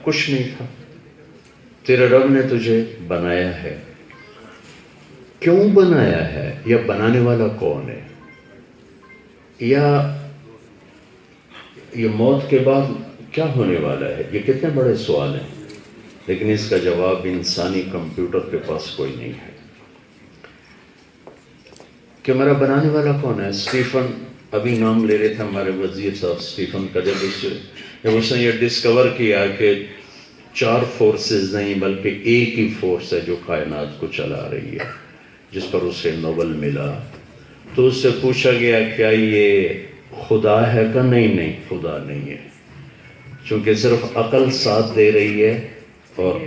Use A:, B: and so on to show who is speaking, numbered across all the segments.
A: کچھ نہیں تھا، تیرے رب نے تجھے بنایا ہے۔ کیوں بنایا ہے؟ یا بنانے والا کون ہے؟ یا یہ موت کے بعد کیا ہونے والا ہے؟ یہ کتنے بڑے سوال ہیں، لیکن اس کا جواب انسانی کمپیوٹر کے پاس کوئی نہیں ہے۔ کہ میرا بنانے والا کون ہے؟ اسٹیفن ابھی نام لے رہے تھے ہمارے وزیر صاحب اسٹیفن کا، جب اس نے یہ ڈسکور کیا کہ 4 فورسز نہیں بلکہ ایک ہی فورس ہے جو کائنات کو چلا رہی ہے، جس پر اسے نوبل ملا، تو اس سے پوچھا گیا کیا یہ خدا ہے؟ کہ نہیں خدا نہیں ہے، چونکہ صرف عقل ساتھ دے رہی ہے اور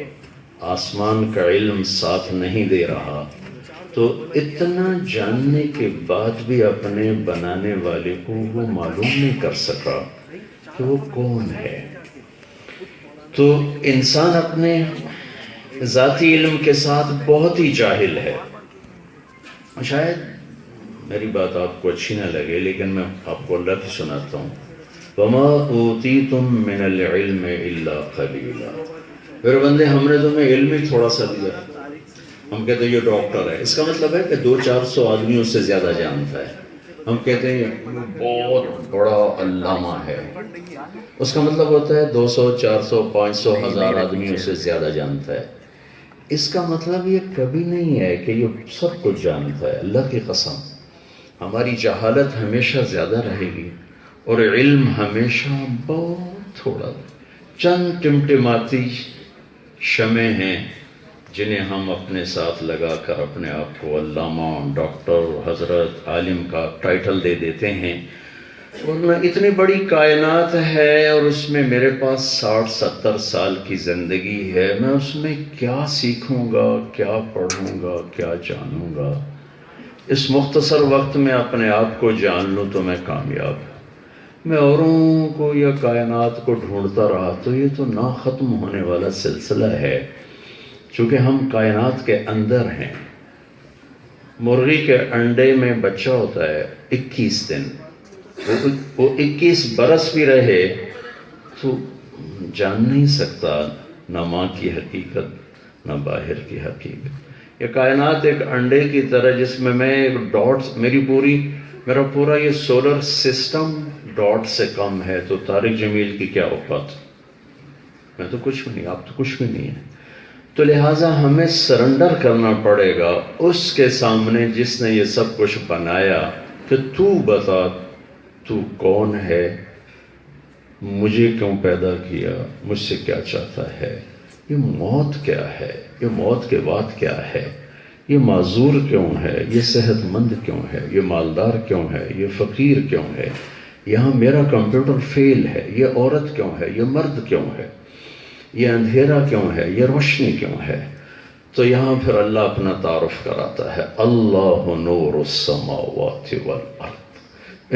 A: آسمان کا علم ساتھ نہیں دے رہا، تو اتنا جاننے کے بعد بھی اپنے بنانے والے کو وہ معلوم نہیں کر سکا کہ وہ کون ہے۔ تو انسان اپنے ذاتی علم کے ساتھ بہت ہی جاہل ہے۔ شاید میری بات آپ کو اچھی نہ لگے، لیکن میں آپ کو اللہ کی سناتا ہوں۔ وَمَا أُوتِيتُم مِّنَ الْعِلْمِ إِلَّا قَلِيلًا۔ میرے بندے، ہم نے تمہیں علم ہی تھوڑا سا دیا۔ ہم کہتے ہیں یہ ڈاکٹر ہے، اس کا مطلب ہے کہ 200-400 آدمیوں سے زیادہ جانتا ہے۔ ہم کہتے ہیں بہت بڑا علامہ ہے، اس کا مطلب ہوتا ہے 200 400 500 1000 آدمیوں سے زیادہ جانتا ہے۔ اس کا مطلب یہ کبھی نہیں ہے کہ یہ سب کچھ جانتا ہے۔ اللہ کی قسم، ہماری جہالت ہمیشہ زیادہ رہے گی اور علم ہمیشہ بہت تھوڑا، چند ٹمٹماتی شمع ہیں جنہیں ہم اپنے ساتھ لگا کر اپنے آپ کو علامہ، ڈاکٹر، حضرت، عالم کا ٹائٹل دے دیتے ہیں، ورنہ اتنی بڑی کائنات ہے اور اس میں میرے پاس 60-70 سال کی زندگی ہے، میں اس میں کیا سیکھوں گا، کیا پڑھوں گا، کیا جانوں گا؟ اس مختصر وقت میں اپنے آپ کو جان لوں تو میں کامیاب ہوں۔ میں اوروں کو یا کائنات کو ڈھونڈتا رہا تو یہ تو نہ ختم ہونے والا سلسلہ ہے، چونکہ ہم کائنات کے اندر ہیں۔ مرغی کے انڈے میں بچہ ہوتا ہے 21 دن، وہ 21 برس بھی رہے تو جان نہیں سکتا نہ ماں کی حقیقت نہ باہر کی حقیقت۔ یہ کائنات ایک انڈے کی طرح جس میں میں ایک ڈاٹ، میرا پورا یہ سولر سسٹم ڈاٹ سے کم ہے، تو طارق جمیل کی کیا اوقات؟ میں تو کچھ بھی نہیں، آپ تو کچھ بھی نہیں ہے۔ تو لہٰذا ہمیں سرنڈر کرنا پڑے گا اس کے سامنے جس نے یہ سب کچھ بنایا، کہ تو بتا تو کون ہے، مجھے کیوں پیدا کیا، مجھ سے کیا چاہتا ہے، یہ موت کیا ہے، یہ موت کے بعد کیا ہے، یہ معذور کیوں ہے، یہ صحت مند کیوں ہے، یہ مالدار کیوں ہے، یہ فقیر کیوں ہے، یہاں میرا کمپیوٹر فیل ہے، یہ عورت کیوں ہے، یہ مرد کیوں ہے، یہ اندھیرا کیوں ہے، یہ روشنی کیوں ہے۔ تو یہاں پھر اللہ اپنا تعارف کراتا ہے، اللہ نور السماوات والارض،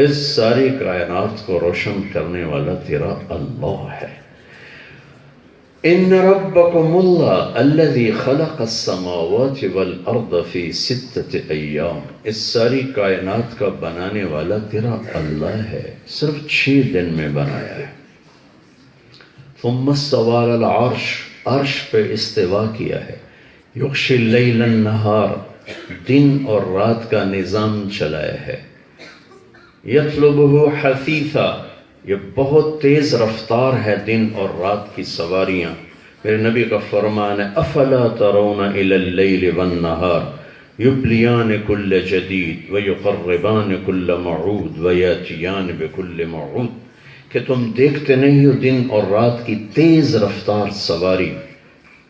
A: اس ساری کائنات کو روشن کرنے والا تیرا اللہ ہے۔ ان ربکم اللہ الذی خلق السماوات والارض فی 6 ایام، اس ساری کائنات کا بنانے والا تیرا اللہ ہے، صرف 6 دن میں بنایا ہے۔ ثم استوى على العرش، عرش پہ استوا کیا ہے۔ یغشی اللیل النہار، دن اور رات کا نظام چلایا ہے۔ یطلبہ حثیثا، یہ بہت تیز رفتار ہے دن اور رات کی سواریاں۔ میرے نبی کا فرمان ہے، افلا ترون الی اللیل والنہار یبلیان کل جدید ویقربان کل موعود ویاتیان بکل موعود، کہ تم دیکھتے نہیں ہو دن اور رات کی تیز رفتار سواری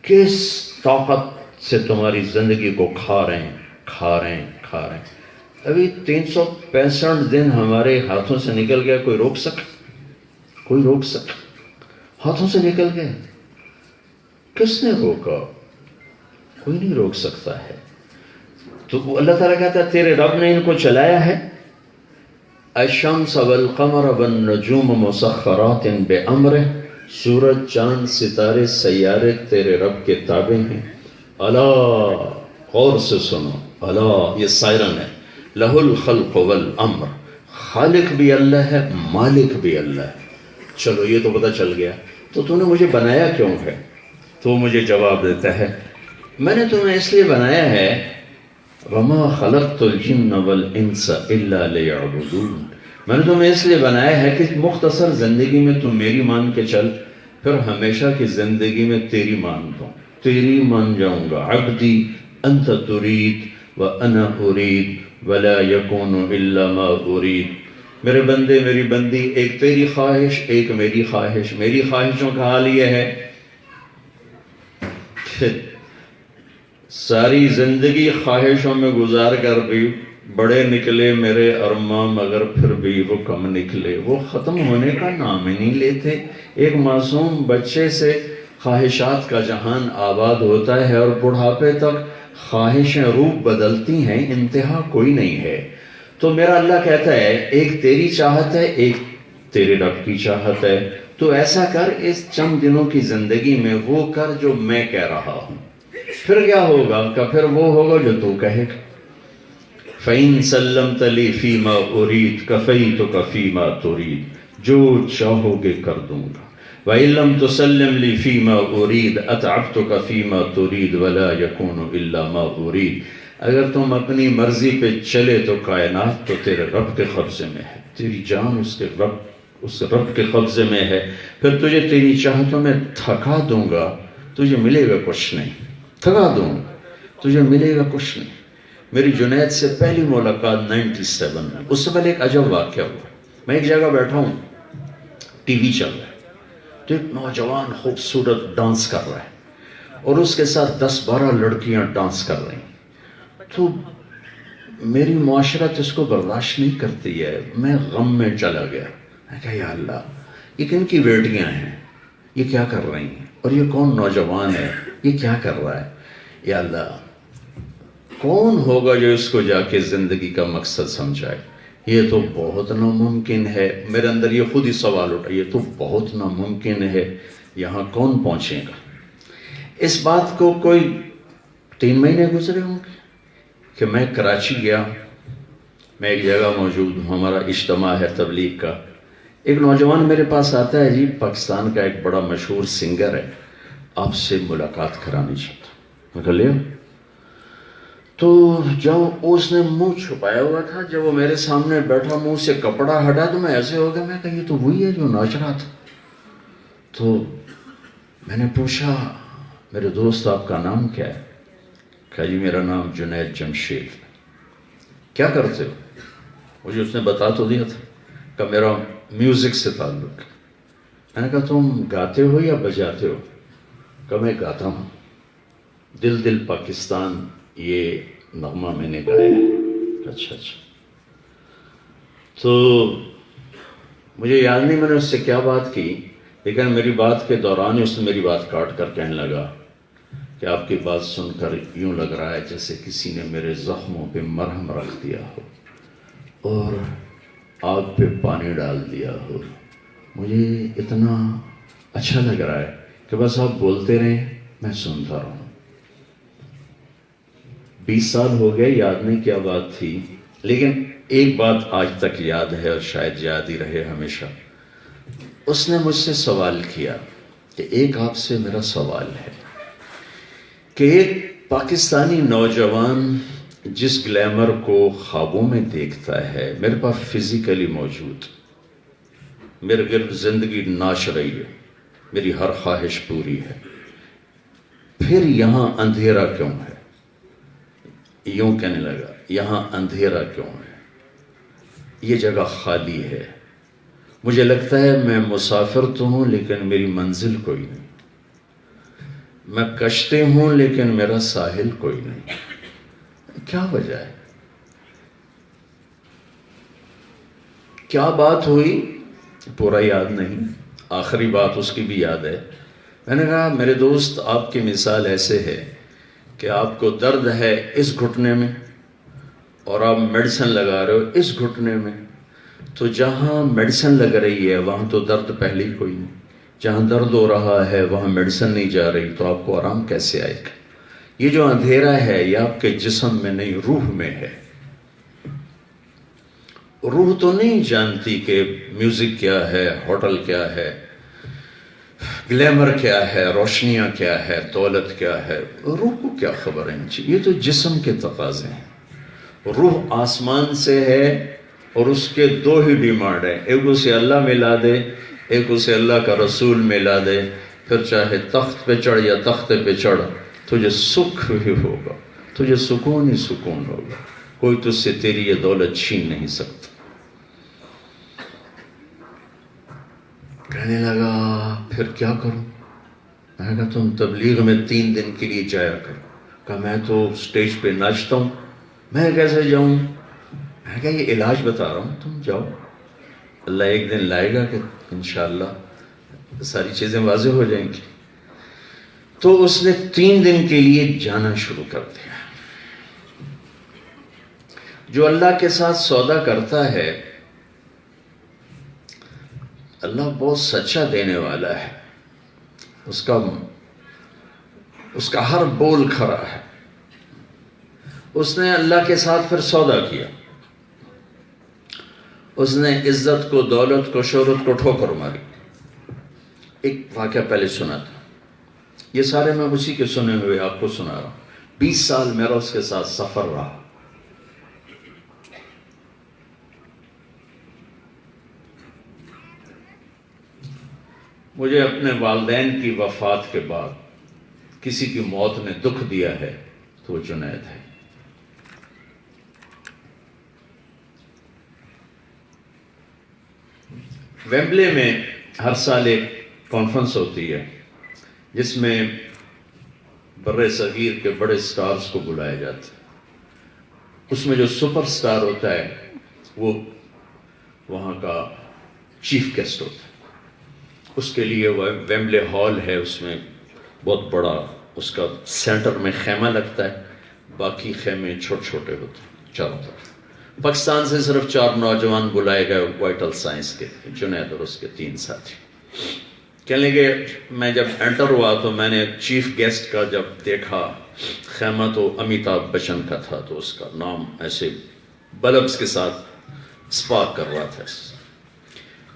A: کس طاقت سے تمہاری زندگی کو کھا رہے ہیں۔ ابھی 365 دن ہمارے ہاتھوں سے نکل گیا، کوئی روک سکا؟ ہاتھوں سے نکل گئے، کس نے روکا؟ کوئی نہیں روک سکتا ہے۔ تو اللہ تعالیٰ کہتا ہے تیرے رب نے ان کو چلایا ہے۔ الشمس والقمر والنجوم مسخرات بامرہ، سورج، چاند، ستارے، سیارے تیرے رب کے تابع ہیں۔ الا، غور سے سنو، الا یہ سائرن ہے، لہ الخلق والامر، خالق بھی اللہ ہے، مالک بھی اللہ ہے۔ چلو یہ تو پتہ چل گیا۔ تو نے مجھے بنایا کیوں ہے؟ تو مجھے جواب دیتا ہے میں نے تمہیں اس لیے بنایا ہے وَمَا خَلَقْتُ الْجِنَّ وَالْإِنسَ إِلَّا لِيَعْبُدُونَ، میں نے تمہیں اس لیے بنایا ہے کہ مختصر زندگی میں تم میری مان کے چل، پھر ہمیشہ کی زندگی میں تیری مان دوں، تیری مان جاؤں گا. عبدی انت ترید وَأَنَا أُرِيد وَلَا يَكُونُ إِلَّا مَا أُرِيد. میرے بندے میری بندی، ایک تیری خواہش ایک میری خواہش. میری خواہشوں کا حال یہ ہے کہ ساری زندگی خواہشوں میں گزار کر بھی بڑے نکلے میرے ارماں، مگر پھر بھی وہ کم نکلے. وہ ختم ہونے کا نام ہی نہیں لیتے. ایک معصوم بچے سے خواہشات کا جہان آباد ہوتا ہے اور بڑھاپے تک خواہشیں روپ بدلتی ہیں، انتہا کوئی نہیں ہے. تو میرا اللہ کہتا ہے ایک تیری چاہت ہے ایک تیرے رب کی چاہت ہے. تو ایسا کر اس چند دنوں کی زندگی میں وہ کر جو میں کہہ رہا ہوں. پھر کیا ہوگا کہ پھر وہ ہوگا جو تو کہے گا. فَإِن سَلَّمْتَ لِي فِي مَا أُرِيد كَفَيْتُكَ فِي مَا تُرِيد، جو چاہو گے کر دوں گا. وَإِن لَمْ تُسَلِّمْ لِي فِي مَا أُرِيد أَتْعَبْتُكَ فِي مَا تُرِيد وَلَا يَكُونُ إِلَّا مَا أُرِيد. اگر تم اپنی مرضی پہ چلے تو کائنات تو تیرے رب کے قبضے میں ہے، تیری جان اس رب کے قبضے میں ہے. پھر تجھے تیری چاہتوں میں تھکا دوں گا، تجھے ملے گا کچھ نہیں. تھکا دوں گا، تجھے ملے گا کچھ نہیں. میری جنید سے پہلی ملاقات 97 میں، اس سے پہلے ایک عجب واقعہ ہوا. میں ایک جگہ بیٹھا ہوں، ٹی وی چل رہا ہے، تو ایک نوجوان خوبصورت ڈانس کر رہا ہے اور اس کے ساتھ 10-12 لڑکیاں ڈانس کر رہی ہیں. تو میری معاشرت اس کو برداشت نہیں کرتی ہے. میں غم میں چلا گیا. میں کہا یا اللہ، یہ کن کی بیٹیاں ہیں، یہ کیا کر رہی ہیں، اور یہ کون نوجوان ہے، یہ کیا کر رہا ہے. یا اللہ، کون ہوگا جو اس کو جا کے زندگی کا مقصد سمجھائے. یہ تو بہت ناممکن ہے. میرے اندر یہ خود ہی سوال اٹھا، یہ تو بہت ناممکن ہے، یہاں کون پہنچے گا. اس بات کو کوئی 3 مہینے گزرے ہوں گے کہ میں کراچی گیا. میں ایک جگہ موجود ہوں، ہمارا اجتماع ہے تبلیغ کا. ایک نوجوان میرے پاس آتا ہے، جی پاکستان کا ایک بڑا مشہور سنگر ہے، آپ سے ملاقات کرانی چاہتا ہوں. میں کہا لے. تو جب اس نے منہ چھپایا ہوا تھا، جب وہ میرے سامنے بیٹھا منہ سے کپڑا ہٹا تو میں ایسے ہو گیا. میں کہا یہ تو وہی ہے جو ناچ رہا تھا. تو میں نے پوچھا میرے دوست آپ کا نام کیا ہے؟ کہا جی میرا نام جنید جمشید. کیا کرتے ہو؟ مجھے اس نے بتا تو دیا تھا کہ میرا میوزک سے تعلق ہے. میں نے کہا تم گاتے ہو یا بجاتے ہو؟ کہ میں گاتا ہوں. دل دل پاکستان یہ نغمہ میں نے گایا ہے. اچھا. تو مجھے یاد نہیں میں نے اس سے کیا بات کی، لیکن میری بات کے دوران اس نے میری بات کاٹ کر کہنے لگا کہ آپ کی بات سن کر یوں لگ رہا ہے جیسے کسی نے میرے زخموں پہ مرہم رکھ دیا ہو اور آگ پہ پانی ڈال دیا ہو. مجھے اتنا اچھا لگ رہا ہے کہ بس آپ بولتے رہیں، میں سنتا رہوں. 20 سال ہو گئے، یاد نہیں کیا بات تھی، لیکن ایک بات آج تک یاد ہے اور شاید یاد ہی رہے ہمیشہ. اس نے مجھ سے سوال کیا کہ ایک آپ سے میرا سوال ہے کہ ایک پاکستانی نوجوان جس گلیمر کو خوابوں میں دیکھتا ہے میرے پاس فزیکلی موجود، میرے گرد زندگی ناچ رہی ہے، میری ہر خواہش پوری ہے، پھر یہاں اندھیرا کیوں ہے؟ یوں کہنے لگا یہاں اندھیرا کیوں ہے؟ یہ جگہ خالی ہے. مجھے لگتا ہے میں مسافر تو ہوں لیکن میری منزل کوئی نہیں. میں کشتی ہوں لیکن میرا ساحل کوئی نہیں. کیا وجہ ہے؟ کیا بات ہوئی پورا یاد نہیں، آخری بات اس کی بھی یاد ہے. میں نے کہا میرے دوست آپ کی مثال ایسے ہے کہ آپ کو درد ہے اس گھٹنے میں اور آپ میڈیسن لگا رہے ہو اس گھٹنے میں. تو جہاں میڈیسن لگ رہی ہے وہاں تو درد پہلے ہی کوئی نہیں. جہاں درد ہو رہا ہے وہاں میڈیسن نہیں جا رہی تو آپ کو آرام کیسے آئے گا؟ یہ جو اندھیرا ہے یہ آپ کے جسم میں نہیں روح میں ہے. روح تو نہیں جانتی کہ میوزک کیا ہے، ہوٹل کیا ہے، گلیمر کیا ہے، روشنیاں کیا ہے، دولت کیا ہے، روح کو کیا خبر ہے ان چیز؟ یہ تو جسم کے تقاضے ہیں۔ روح آسمان سے ہے اور اس کے دو ہی ڈیمانڈ ہیں، ایک اسے اللہ ملا دے، ایک اسے اللہ کا رسول ملا دے، پھر چاہے تخت پہ چڑھ یا تختے پہ چڑھ، تجھے سکھ ہی ہوگا، تجھے سکون ہی سکون ہوگا، کوئی تجھ سے تیری یہ دولت چھین نہیں سکتا۔ کہنے لگا پھر کیا کروں؟ میں نے کہا تم تبلیغ میں 3 دن کے لیے جایا کرو۔ کہا میں تو سٹیج پہ ناچتا ہوں، میں کیسے جاؤں؟ میں نے کہا یہ علاج بتا رہا ہوں، تم جاؤ، اللہ ایک دن لائے گا کہ انشاءاللہ ساری چیزیں واضح ہو جائیں گی۔ تو اس نے 3 دن کے لیے جانا شروع کر دیا۔ جو اللہ کے ساتھ سودا کرتا ہے، اللہ بہت سچا دینے والا ہے، اس کا ہر بول کھرا ہے۔ اس نے اللہ کے ساتھ پھر سودا کیا، اس نے عزت کو، دولت کو، شہرت کو ٹھوکر ماری۔ ایک واقعہ پہلے سنا تھا، یہ سارے میں اسی کے سنے ہوئے آپ کو سنا رہا ہوں۔ 20 سال میرا اس کے ساتھ سفر رہا۔ مجھے اپنے والدین کی وفات کے بعد کسی کی موت نے دکھ دیا ہے تو وہ جنید ہے۔ ویمبلے میں ہر سال ایک کانفرنس ہوتی ہے جس میں بر صغیر کے بڑے سٹارز کو بلایا جاتا ہے۔ اس میں جو سپر سٹار ہوتا ہے وہ وہاں کا چیف گیسٹ ہوتا ہے۔ اس کے لیے وہ ویمبلے ہال ہے، اس میں بہت بڑا اس کا سینٹر میں خیمہ لگتا ہے، باقی خیمے چھوٹے چھوٹے ہوتے ہیں چاروں طرف۔ پاکستان سے صرف 4 نوجوان بلائے گئے وائٹل سائنس کے، جنید اور اس کے 3 ساتھی۔ کہنے لگے میں جب انٹر ہوا تو میں نے چیف گیسٹ کا جب دیکھا خیمہ تو امیتابھ بچن کا تھا، تو اس کا نام ایسے بلبس کے ساتھ سپارک کر رہا تھا۔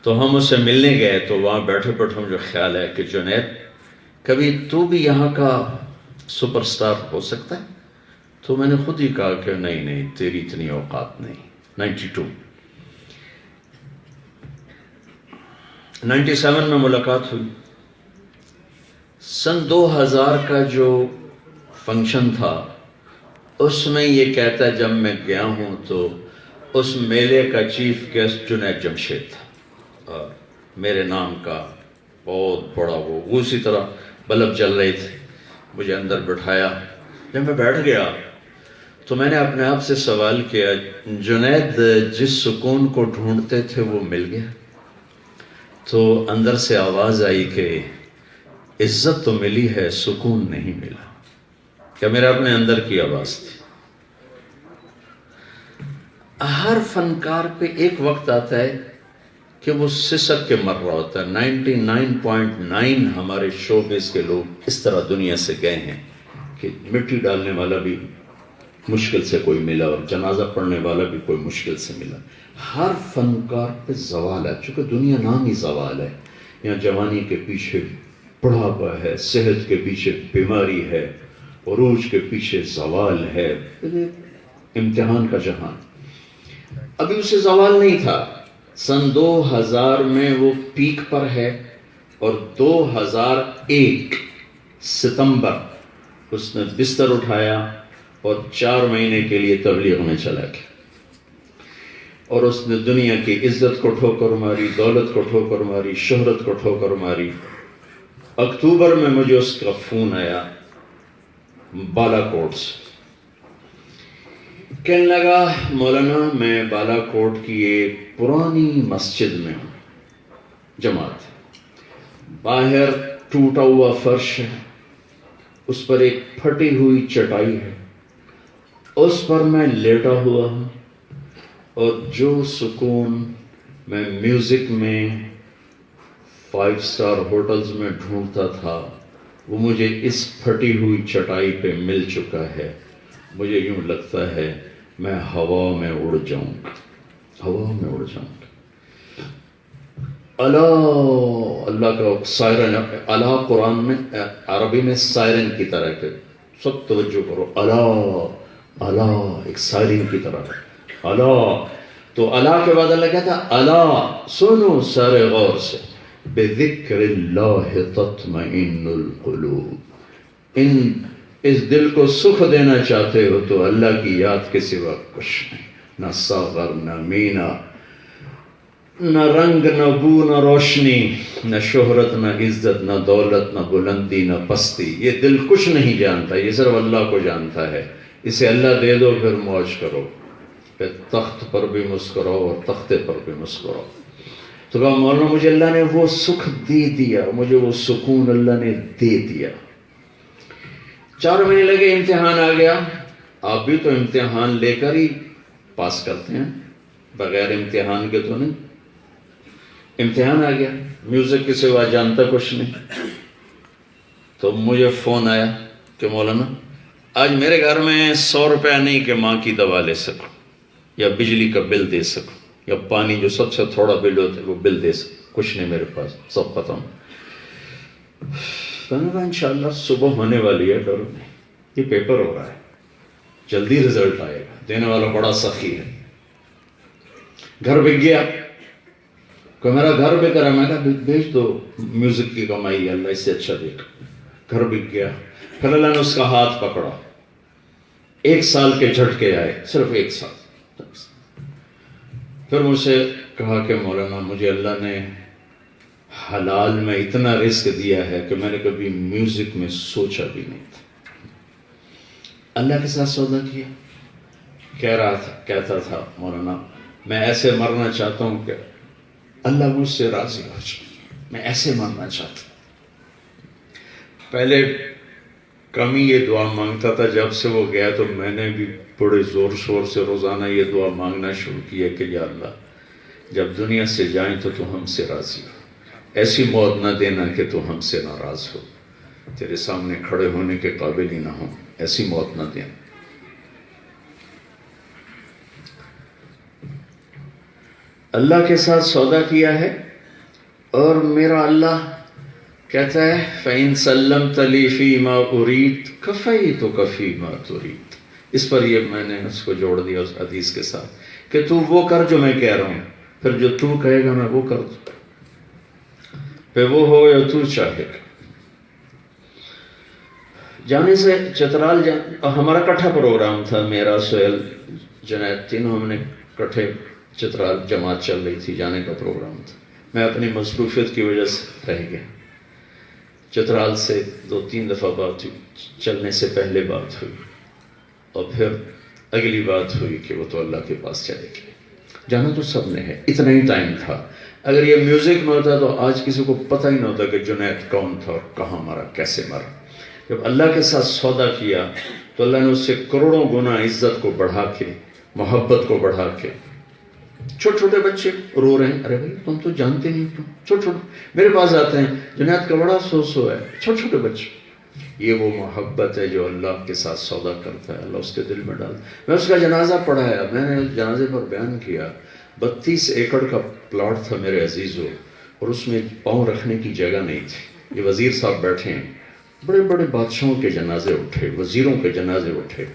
A: تو ہم اس سے ملنے گئے تو وہاں بیٹھے بیٹھے مجھے خیال ہے کہ جنید کبھی تو بھی یہاں کا سپر سٹار ہو سکتا ہے؟ تو میں نے خود ہی کہا کہ نہیں تیری اتنی اوقات نہیں۔ 97 میں ملاقات ہوئی۔ سن 2000 کا جو فنکشن تھا اس میں یہ کہتا ہے جب میں گیا ہوں تو اس میلے کا چیف گیسٹ جنید جمشید تھا، اور میرے نام کا بہت بڑا وہ اسی طرح بلب جل رہے تھے۔ مجھے اندر بٹھایا، جب میں بیٹھ گیا تو میں نے اپنے آپ سے سوال کیا جنید جس سکون کو ڈھونڈتے تھے وہ مل گیا؟ تو اندر سے آواز آئی کہ عزت تو ملی ہے، سکون نہیں ملا۔ کیا میرے اپنے اندر کی آواز تھی؟ ہر فنکار پہ ایک وقت آتا ہے کہ وہ سسک کے مر رہا ہوتا ہے۔ 99.9 ہمارے شو بیس کے لوگ اس طرح دنیا سے گئے ہیں کہ مٹی ڈالنے والا بھی مشکل سے کوئی ملا اور جنازہ پڑھنے والا بھی کوئی مشکل سے ملا۔ ہر فنکار پہ زوال ہے، چونکہ دنیا نام ہی زوال ہے۔ یہاں جوانی کے پیچھے بڑھاپا ہے، صحت کے پیچھے بیماری ہے، عروج کے پیچھے زوال ہے، امتحان کا جہان۔ ابھی اسے زوال نہیں تھا، سن 2000 میں وہ پیک پر ہے، اور 2001 ستمبر اس نے بستر اٹھایا اور 4 مہینے کے لیے تبلیغ میں چلا گیا، اور اس نے دنیا کی عزت کو ٹھوکر ماری، دولت کو ٹھوکر ماری، شہرت کو ٹھوکر ماری۔ اکتوبر میں مجھے اس کا فون آیا بالا کوٹ سے، کہنے لگا مولانا میں بالا کوٹ کی ایک پرانی مسجد میں ہوں، جماعت باہر ٹوٹا ہوا فرش ہے، اس پر ایک پھٹی ہوئی چٹائی ہے، اس پر میں لیٹا ہوا ہوں، اور جو سکون میں میوزک میں 5 سٹار ہوٹلز میں ڈھونڈتا تھا وہ مجھے اس پھٹی ہوئی چٹائی پہ مل چکا ہے۔ مجھے یوں لگتا ہے میں ہوا میں اڑ جاؤں گا، ہوا میں اڑ جاؤں گا۔ اللہ کا سائرن، اللہ قرآن میں عربی میں سائرن کی طرح کہ سب توجہ کرو، اللہ ایک سائرن کی طرح اللہ. تو اللہ کے بعد اللہ کہتا ہے اللہ سنو سارے غور سے، بذکر اللہ تطمئن القلوب. اس دل کو سکھ دینا چاہتے ہو تو اللہ کی یاد کے سوا کچھ نہیں، نہ ساغر نہ مینا، نہ رنگ نہ بو نہ روشنی، نہ شہرت نہ عزت نہ دولت نہ بلندی نہ پستی. یہ دل کچھ نہیں جانتا، یہ صرف اللہ کو جانتا ہے. اسے اللہ دے دو پھر موج کرو، پھر تخت پر بھی مسکراؤ اور تختے پر بھی مسکراؤ. تو کہا مولانا مجھے اللہ نے وہ سکھ دے دیا، مجھے وہ سکون اللہ نے دے دیا. 4 مہینے لگے، امتحان آ گیا. آپ بھی تو امتحان لے کر ہی پاس کرتے ہیں، بغیر امتحان کے تو نہیں. امتحان آ گیا، میوزک کے سوا جانتا کچھ نہیں. تو مجھے فون آیا کہ مولانا آج میرے گھر میں 100 روپیہ نہیں کہ ماں کی دوا لے سکوں، یا بجلی کا بل دے سکوں، یا پانی جو سب سے تھوڑا بل ہوتا ہے وہ بل دے سکوں. کچھ نہیں میرے پاس، سب ختم. میں نے کہا انشاءاللہ صبح ہونے والی ہے، ڈرو نہیں، یہ پیپر ہو رہا ہے، جلدی رزلٹ آئے گا، دینے والا بڑا سخی ہے. گھر بک گیا کہ میرا گھر بک رہا. میں کہا بیچ دو، میوزک کی کمائی ہے، اللہ اس سے اچھا دیکھ. گھر بک گیا. پھر اللہ نے اس کا ہاتھ پکڑا. 1 سال کے جھٹکے آئے، صرف 1 سال. پھر مجھ سے کہا کہ مولانا مجھے اللہ نے حلال میں اتنا رزق دیا ہے کہ میں نے کبھی میوزک میں سوچا بھی نہیں تھا. اللہ کے ساتھ سودا کیا. کہتا تھا مولانا میں ایسے مرنا چاہتا ہوں کہ اللہ مجھ سے راضی ہو جائے، میں ایسے مرنا چاہتا ہوں. پہلے کمی یہ دعا مانگتا تھا، جب سے وہ گیا تو میں نے بھی بڑے زور شور سے روزانہ یہ دعا مانگنا شروع کیا کہ یا اللہ جب دنیا سے جائیں تو ہم سے راضی ہو، ایسی موت نہ دینا کہ تو ہم سے ناراض ہو، تیرے سامنے کھڑے ہونے کے قابل ہی نہ ہو، ایسی موت نہ دینا. اللہ کے ساتھ سودا کیا ہے. اور میرا اللہ کہتا ہے فَإِن سَلَّمْتَ لِي فِي مَا أُرِيدُ كَفَيْتُكَ فِي مَا تُرِيدُ. اس پر یہ میں نے اس کو جوڑ دیا اس حدیث کے ساتھ کہ تو وہ کر جو میں کہہ رہا ہوں، پھر جو تو کہے گا میں وہ کر دوں، پھر وہ ہو یا تو چاہے گا. جانے سے چترال ہمارا کٹھا پروگرام تھا، میرا سہیل جنید تینوں ہم نے کٹھے چترال جماعت چل رہی تھی، جانے کا پروگرام تھا. میں اپنی مصروفیت کی وجہ سے رہ گیا. چترال سے 2-3 دفعہ بات ہوئی، چلنے سے پہلے بات ہوئی، اور پھر اگلی بات ہوئی کہ وہ تو اللہ کے پاس چلے گئے. جانا تو سب نے ہے، اتنا ہی ٹائم تھا. اگر یہ میوزک نہ ہوتا تو آج کسی کو پتہ ہی نہ ہوتا کہ جنید کون تھا اور کہاں مرا، کیسے مرا. جب اللہ کے ساتھ سودا کیا تو اللہ نے اس سے کروڑوں گنا عزت کو بڑھا کے، محبت کو بڑھا کے. چھوٹے چھوٹے بچے رو رہے ہیں، ارے بھائی تم تو جانتے نہیں، تم چھوٹے چھوٹے میرے پاس آتے ہیں، جنید کا بڑا سو ہے، چھوٹے چھوٹے بچے. یہ وہ محبت ہے جو اللہ کے ساتھ سودا کرتا ہے، اللہ اس کے دل میں ڈالتا. میں اس کا جنازہ پڑھایا، میں نے جنازے پر بیان کیا. 32 ایکڑ کا پلاٹ تھا میرے عزیزو، اور اس میں پاؤں رکھنے کی جگہ نہیں تھی. یہ وزیر صاحب بیٹھے ہیں، بڑے بڑے بادشاہوں کے جنازے اٹھے، وزیروں کے جنازے اٹھے.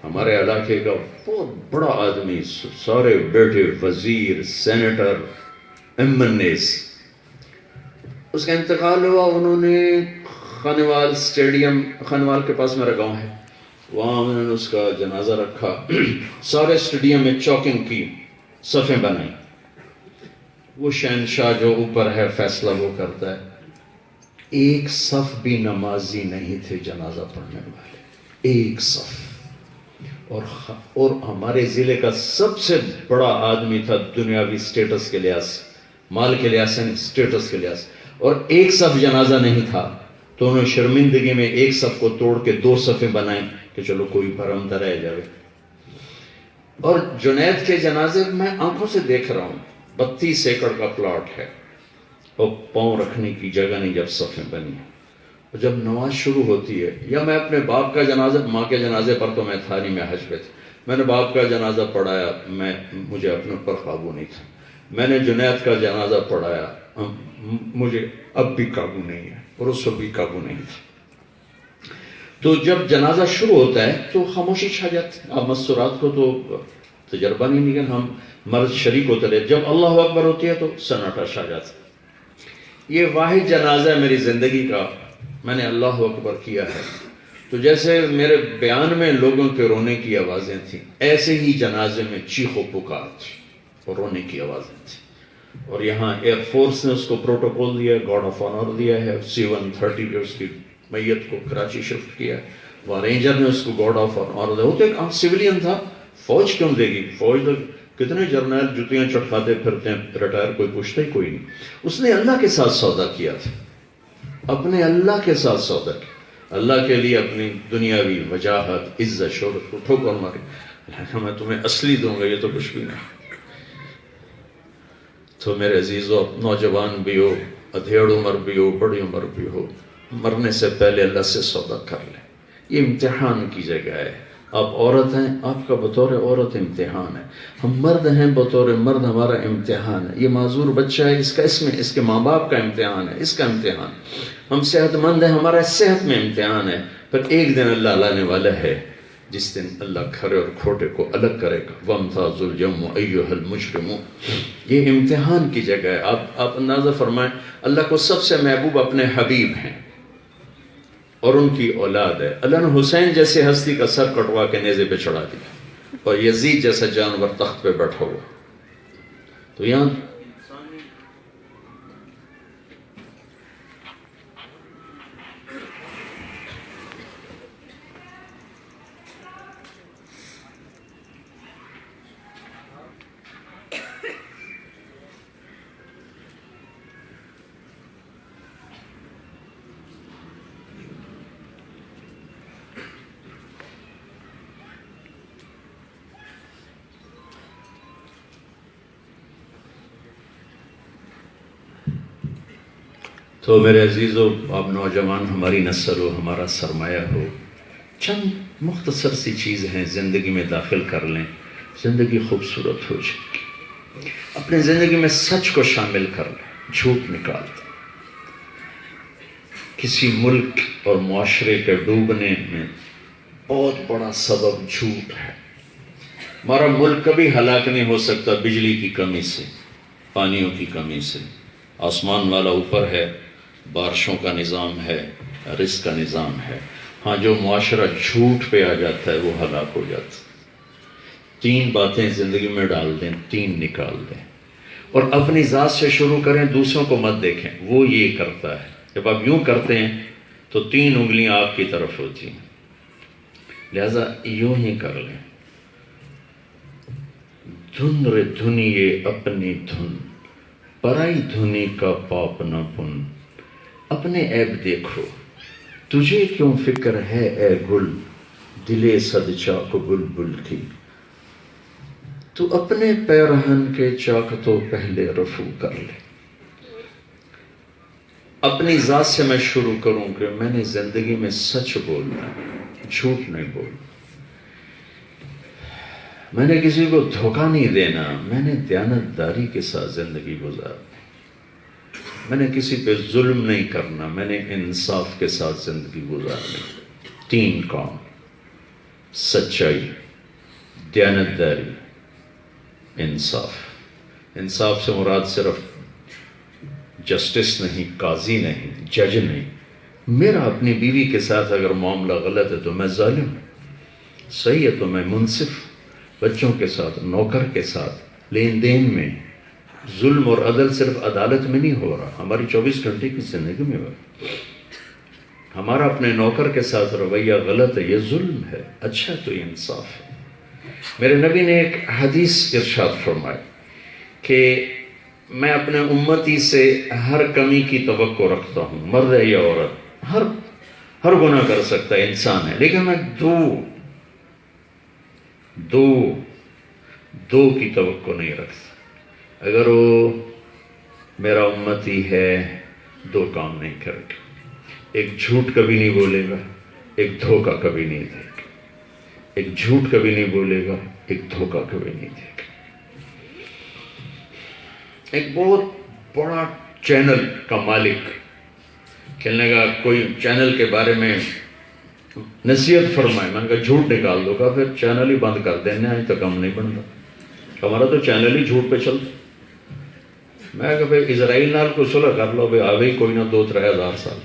A: ہمارے علاقے کا بہت بڑا آدمی، سارے بیٹے، وزیر، سینیٹر، MNAs. اس کا انتقال ہوا. انہوں نے خانوال اسٹیڈیم، خانوال کے پاس میرا گاؤں ہے، وہاں انہوں نے اس کا جنازہ رکھا. سارے اسٹیڈیم میں چوکنگ کی، صفیں بنائیں. وہ شہنشاہ جو اوپر ہے فیصلہ وہ کرتا ہے. ایک صف بھی نمازی نہیں تھے جنازہ پڑھنے والے، ایک صف. اور ہمارے ضلع کا سب سے بڑا آدمی تھا دنیاوی سٹیٹس کے لحاظ سے، مال کے لحاظ سے نہیں، سٹیٹس کے لحاظ سے، اور ایک صف جنازہ نہیں تھا. تو انہوں نے شرمندگی میں ایک صف کو توڑ کے 2 صفیں بنائیں کہ چلو کوئی بھرم نہ رہ جائے. اور جنید کے جنازے میں آنکھوں سے دیکھ رہا ہوں، 32 ایکڑ کا پلاٹ ہے اور پاؤں رکھنے کی جگہ نہیں جب صفیں بنی. اور جب نماز شروع ہوتی ہے، یا میں اپنے باپ کا جنازہ، ماں کے جنازے پر تو میں تھا نہیں، میں حج پہ تھا، میں نے باپ کا جنازہ پڑھایا، مجھے اپنے اوپر قابو نہیں تھا. میں نے جنید کا جنازہ پڑھایا، مجھے اب بھی قابو نہیں ہے اور اس وقت بھی قابو نہیں تھا. تو جب جنازہ شروع ہوتا ہے تو خاموشی چھا جاتی ہے. آپ مستورات کو تو تجربہ نہیں، لیکن ہم مرد شریک ہوتے رہے. جب اللہ اکبر ہوتی ہے تو سناٹا چھا جاتا ہے. یہ واحد جنازہ ہے میری زندگی کا، میں نے اللہ اکبر کیا ہے. تو جیسے میرے بیان میں لوگوں کے رونے کی آوازیں تھیں، ایسے ہی جنازے میں چیخ و پکار تھی اور رونے کی آوازیں تھیں. اور یہاں ایئر فورس نے اس کو پروٹوکول دیا، گارڈ آف آنر دیا ہے. C-130 پہ اس کی میت کو کراچی شفٹ کیا. وہاں رینجر نے اس کو گارڈ آف آنر دیا. وہ تو ایک عام سویلین تھا، فوج کیوں دے گی؟ فوج تو کتنے جرنیل جوتیاں چٹکاتے پھرتے ہیں، ریٹائر کوئی پوچھتا ہی کوئی نہیں. اس نے اللہ کے ساتھ سودا کیا تھا، اپنے اللہ کے ساتھ سودا کیا. اللہ کے لیے اپنی دنیاوی وجاہت، عزت، شہرت کو ٹھوکر ماری. میں تمہیں اصلی دوں گا، یہ تو کچھ بھی نہیں. تو میرے عزیزو، نوجوان بھی ہو، ادھیڑ عمر بھی ہو، بڑی عمر بھی ہو، مرنے سے پہلے اللہ سے سودا کر لیں. یہ امتحان کی جگہ ہے. آپ عورت ہیں، آپ کا بطور عورت امتحان ہے. ہم مرد ہیں، بطور مرد ہمارا امتحان ہے. یہ معذور بچہ ہے، اس کے ماں باپ کا امتحان ہے، اس کا امتحان. ہم صحت مند ہیں، ہمارا صحت میں امتحان ہے. پھر ایک دن اللہ لانے والا ہے جس دن اللہ کھرے اور کھوٹے کو الگ کرے گا. وَامْتَازُوا الْيَوْمَ أَيُّهَا الْمُجْرِمُونَ. یہ امتحان کی جگہ ہے. آپ اندازہ فرمائیں، اللہ کو سب سے محبوب اپنے حبیب ہیں اور ان کی اولاد ہے. اللہ نے حسین جیسے ہستی کا سر کٹوا کے نیزے پہ چڑھا دیا اور یزید جیسا جانور تخت پہ بیٹھا ہوا. تو یہاں تو میرے عزیزو، آپ نوجوان ہماری نسل ہو، ہمارا سرمایہ ہو. چند مختصر سی چیز ہیں، زندگی میں داخل کر لیں، زندگی خوبصورت ہو جائے گی. اپنے زندگی میں سچ کو شامل کر لیں، جھوٹ نکال دیں. کسی ملک اور معاشرے کے ڈوبنے میں بہت بڑا سبب جھوٹ ہے. ہمارا ملک کبھی ہلاک نہیں ہو سکتا بجلی کی کمی سے، پانیوں کی کمی سے. آسمان والا اوپر ہے، بارشوں کا نظام ہے، رزق کا نظام ہے. ہاں، جو معاشرہ جھوٹ پہ آ جاتا ہے وہ ہلاک ہو جاتا ہے. 3 باتیں زندگی میں ڈال دیں، 3 نکال دیں اور اپنی ذات سے شروع کریں. دوسروں کو مت دیکھیں، وہ یہ کرتا ہے. جب آپ یوں کرتے ہیں تو 3 انگلیاں آپ کی طرف ہوتی ہیں. لہذا یوں ہی کر لیں. دھن رے دھنیے اپنی دھن، پرائی دھنی کا پاپ نہ پن. اپنے عیب دیکھو، تجھے کیوں فکر ہے اے گل، دلے صد چاک بلبل کی. تو اپنے پیرہن کے چاک تو پہلے رفو کر لے. اپنی ذات سے میں شروع کروں کہ میں نے زندگی میں سچ بولنا، جھوٹ نہیں بولنا. میں نے کسی کو دھوکہ نہیں دینا، میں نے دیانتداری کے ساتھ زندگی گزارنی. میں نے کسی پہ ظلم نہیں کرنا، میں نے انصاف کے ساتھ زندگی گزارنی. 3 کام: سچائی، دیانتداری، انصاف. انصاف سے مراد صرف جسٹس نہیں، قاضی نہیں، جج نہیں. میرا اپنی بیوی کے ساتھ اگر معاملہ غلط ہے تو میں ظالم ہوں، صحیح ہے تو میں منصف. بچوں کے ساتھ، نوکر کے ساتھ، لین دین میں ظلم اور عدل صرف عدالت میں نہیں ہو رہا، ہماری 24 گھنٹے کی زندگی میں ہو رہا. ہمارا اپنے نوکر کے ساتھ رویہ غلط ہے، یہ ظلم ہے. اچھا تو یہ انصاف ہے. میرے نبی نے ایک حدیث ارشاد فرمائی کہ میں اپنے امتی سے ہر کمی کی توقع رکھتا ہوں، مرد ہے یا عورت، ہر گناہ کر سکتا ہے، انسان ہے، لیکن میں دو کی توقع نہیں رکھتا. اگر وہ میرا امتی ہے 2 کام نہیں کرے گا. ایک جھوٹ کبھی نہیں بولے گا، ایک دھوکہ کبھی نہیں دے گا. ایک جھوٹ کبھی نہیں بولے گا، ایک دھوکہ کبھی نہیں دے گا. ایک بہت بڑا چینل کا مالک کہنے لگا کوئی چینل کے بارے میں نصیحت فرمائے. میں نے کہا جھوٹ نکال دو. کہا پھر چینل ہی بند کر دینا, آج تک ہم نہیں بن رہا, ہمارا تو چینل ہی جھوٹ پہ چلتا. میں کہا بھائی اسرائیل نال کو صلح کر لو, بھائی آ گئی کوئی نہ 2-3 ہزار سال.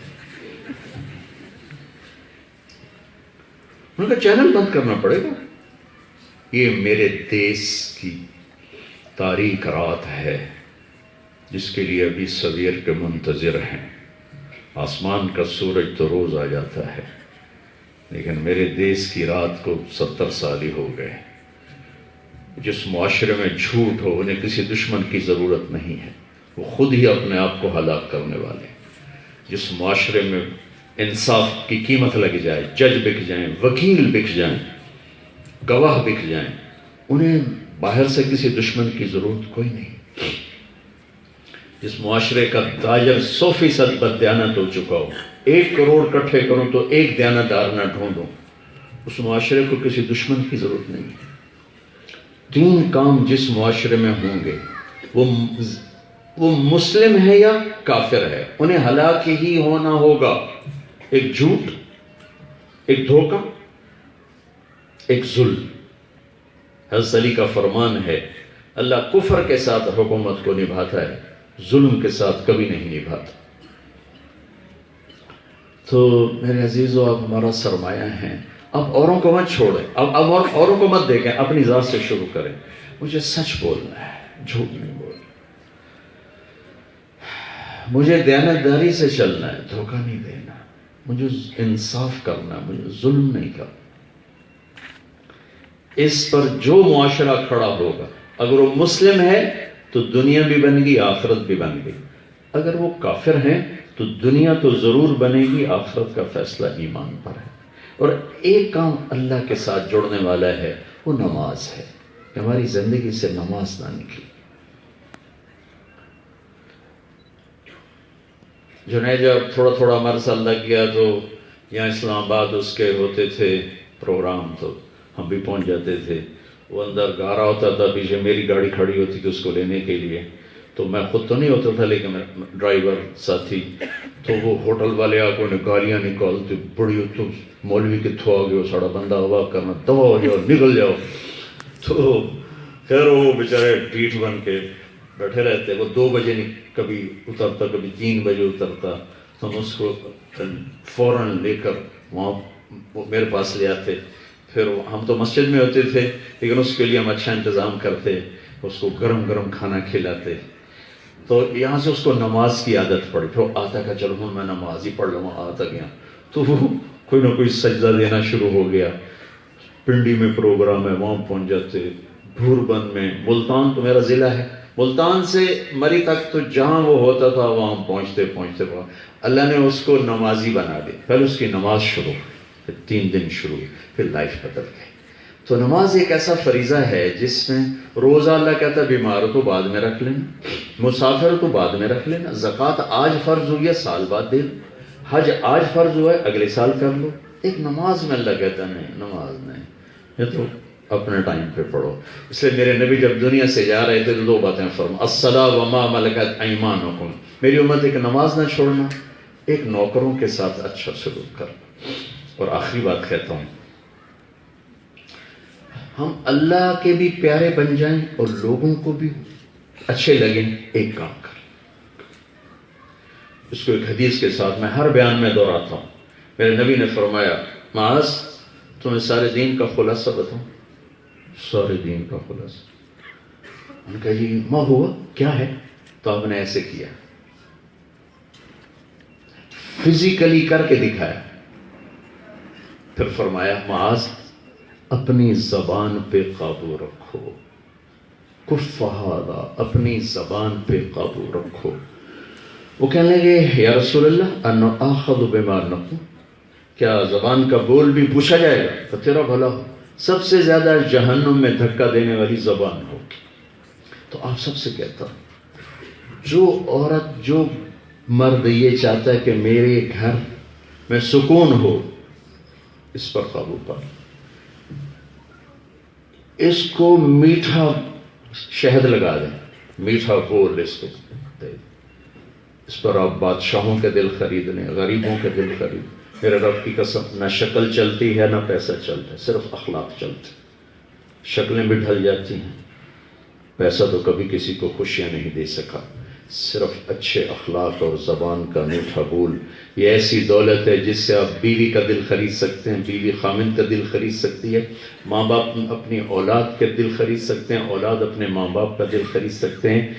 A: انہوں نے کہا چینل بند کرنا پڑے گا. یہ میرے دیس کی تاریک رات ہے جس کے لیے ابھی سویر کے منتظر ہیں. آسمان کا سورج تو روز آ جاتا ہے, لیکن میرے دیس کی رات کو 70 سال ہی ہو گئے. جس معاشرے میں جھوٹ ہو انہیں کسی دشمن کی ضرورت نہیں ہے, وہ خود ہی اپنے آپ کو ہلاک کرنے والے. جس معاشرے میں انصاف کی قیمت لگ جائے, جج بک جائیں, وکیل بک جائیں, گواہ بک جائیں, انہیں باہر سے کسی دشمن کی ضرورت کوئی نہیں. جس معاشرے کا تاجر 100% بددیانت ہو چکا ہو, 1 کروڑ اکٹھے کروں تو 1 دیانتدار نہ ڈھونڈوں, اس معاشرے کو کسی دشمن کی ضرورت نہیں. 3 کام جس معاشرے میں ہوں گے, وہ مسلم ہے یا کافر ہے, انہیں ہلاک ہی ہونا ہوگا. ایک جھوٹ, ایک دھوکہ, ایک ظلم. حضرت علی کا فرمان ہے اللہ کفر کے ساتھ حکومت کو نبھاتا ہے, ظلم کے ساتھ کبھی نہیں نبھاتا. تو میرے عزیزو, آپ ہمارا سرمایہ ہیں. اب اوروں کو مت چھوڑیں, اب اوروں کو مت دیکھیں, اپنی ذات سے شروع کریں. مجھے سچ بولنا ہے, جھوٹ نہیں بولنا. مجھے دیانتداری سے چلنا ہے, دھوکہ نہیں دینا. مجھے انصاف کرنا, مجھے ظلم نہیں کرنا. اس پر جو معاشرہ کھڑا ہوگا, اگر وہ مسلم ہے تو دنیا بھی بن گئی, آخرت بھی بن گئی. اگر وہ کافر ہیں تو دنیا تو ضرور بنے گی, آخرت کا فیصلہ ایمان پر ہے. اور ایک کام اللہ کے ساتھ جڑنے والا ہے, وہ نماز ہے. ہماری زندگی سے نماز نہ نکلی. جنید جب تھوڑا تھوڑا مرسل لگ گیا تو یہاں اسلام آباد اس کے ہوتے تھے پروگرام, تو ہم بھی پہنچ جاتے تھے. وہ اندر گا رہا ہوتا تھا, پیچھے میری گاڑی کھڑی ہوتی تھی اس کو لینے کے لیے. تو میں خود تو نہیں ہوتا تھا, لیکن ڈرائیور ساتھی. تو وہ ہوٹل والے آ کو گالیاں نکالتے, بڑی تو مولوی کتوں آ گئے, ساڑا بندہ ہوا کرنا, دبا ہو جاؤ, نکل جاؤ. تو خیر وہ بیچارے ڈیٹ بن کے بیٹھے رہتے. وہ 2 بجے کبھی اترتا, کبھی 3 بجے اترتا. ہم اس کو فوراً لے کر وہاں میرے پاس لے آتے. پھر ہم تو مسجد میں ہوتے تھے, لیکن اس کے لیے ہم اچھا انتظام کرتے, اس کو گرم گرم کھانا کھلاتے. تو یہاں سے اس کو نماز کی عادت پڑی. پھر آتا کہ چلو میں نماز ہی پڑھ لوں. آتا گیا تو وہ کوئی نہ کوئی سجدہ دینا شروع ہو گیا. پنڈی میں پروگرام ہے, وہاں پہنچ جاتے. بھوربند میں, ملتان تو میرا ضلع ہے, ملتان سے مری تک تو جہاں وہ ہوتا تھا وہاں پہنچتے پہنچتے اللہ نے اس کو نمازی بنا دی. پہلے اس کی نماز شروع, پھر 3 دن شروع, پھر لائف بدل گئی. تو نماز ایک ایسا فریضہ ہے جس میں روزہ اللہ کہتا ہے بیمار ہو تو بعد میں رکھ لینا, مسافر ہو تو بعد میں رکھ لینا, زکوٰۃ آج فرض ہوئی ہے سال بعد دے لو, حج آج فرض ہوا ہے اگلے سال کر لو. ایک نماز میں اللہ کہتا نہیں, نماز نہیں, یہ تو اپنے ٹائم پہ پڑھو. اس لیے میرے نبی جب دنیا سے جا رہے تھے تو 2 باتیں فرما, الصلاۃ وما ملکت ایمانکم, میری امت ایک نماز نہ چھوڑنا, ایک نوکروں کے ساتھ اچھا سلوک کرنا. اور آخری بات کہتا ہوں, ہم اللہ کے بھی پیارے بن جائیں اور لوگوں کو بھی اچھے لگیں, ایک کام کریں. اس کو ایک حدیث کے ساتھ میں ہر بیان میں دہراتا ہوں. میرے نبی نے فرمایا, معاذ تمہیں سارے دین کا خلاصہ بتاؤں. سارے دین کا خلاصہ. ان کا جی ما ہوا کیا ہے؟ تو آپ نے ایسے کیا, فزیکلی کر کے دکھایا. پھر فرمایا معاذ اپنی زبان پہ قابو رکھو, کف ھذا, اپنی زبان پہ قابو رکھو. وہ کہنے لگے یا رسول اللہ ان آخذ بما نقول, کیا زبان کا بول بھی پوچھا جائے گا؟ تو تیرا بھلا ہو, سب سے زیادہ جہنم میں دھکا دینے والی زبان ہوگی. تو آپ سب سے کہتا ہوں, جو عورت جو مرد یہ چاہتا ہے کہ میرے گھر میں سکون ہو, اس پر قابو پا. اس کو میٹھا شہد لگا دیں, میٹھا بول اس کو دے. اس پر آپ بادشاہوں کے دل خرید لیں، غریبوں کے دل خرید. میرے رب کی قسم، نہ شکل چلتی ہے نہ پیسہ چلتا ہے، صرف اخلاق چلتے. شکلیں بھی ڈھل جاتی ہیں، پیسہ تو کبھی کسی کو خوشیاں نہیں دے سکا. صرف اچھے اخلاق اور زبان کا میٹھا بول، یہ ایسی دولت ہے جس سے آپ بیوی کا دل خرید سکتے ہیں، بیوی خامند کا دل خرید سکتی ہے، ماں باپ اپنی اولاد کے دل خرید سکتے ہیں، اولاد اپنے ماں باپ کا دل خرید سکتے ہیں.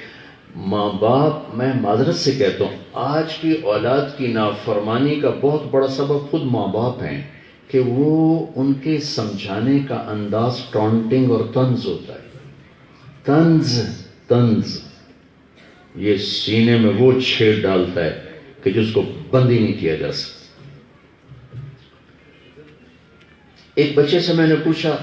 A: ماں باپ، میں معذرت سے کہتا ہوں، آج کی اولاد کی نافرمانی کا بہت بڑا سبب خود ماں باپ ہیں کہ وہ ان کے سمجھانے کا انداز ٹانٹنگ اور طنز ہوتا ہے. طنز یہ سینے میں وہ چھید ڈالتا ہے کہ جس کو بند ہی نہیں کیا جا سکتا. ایک بچے سے میں نے پوچھا،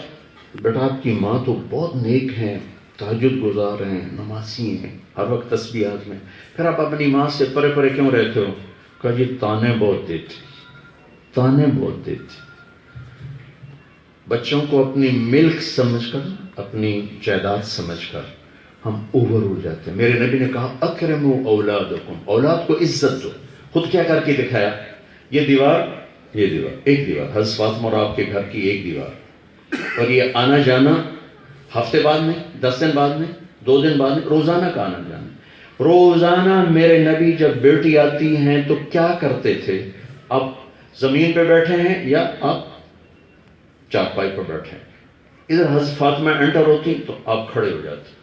A: بیٹا آپ کی ماں تو بہت نیک ہیں، تہجد گزار ہیں، نمازی ہیں، ہر وقت تسبیحات میں، پھر آپ اپنی ماں سے پرے پرے کیوں رہتے ہو؟ کہا جی تانے بہت دیتی. بچوں کو اپنی ملک سمجھ کر، اپنی جائیداد سمجھ کر ہم اوور ہو جاتے ہیں. میرے نبی نے کہا اکرموا اولادکم، اولاد کو عزت دو. خود کیا کر کے دکھایا؟ یہ دیوار ایک دیوار، حضرت فاطمہ اور آپ کے گھر کی ایک دیوار، اور یہ آنا جانا ہفتے بعد میں، 10 دن بعد میں، 2 دن بعد میں، روزانہ کا آنا جانا. روزانہ میرے نبی جب بیٹی آتی ہیں تو کیا کرتے تھے؟ آپ زمین پہ بیٹھے ہیں یا آپ چارپائی پر بیٹھے ہیں، ادھر حضرت فاطمہ انٹر ہوتی تو آپ کھڑے ہو جاتے.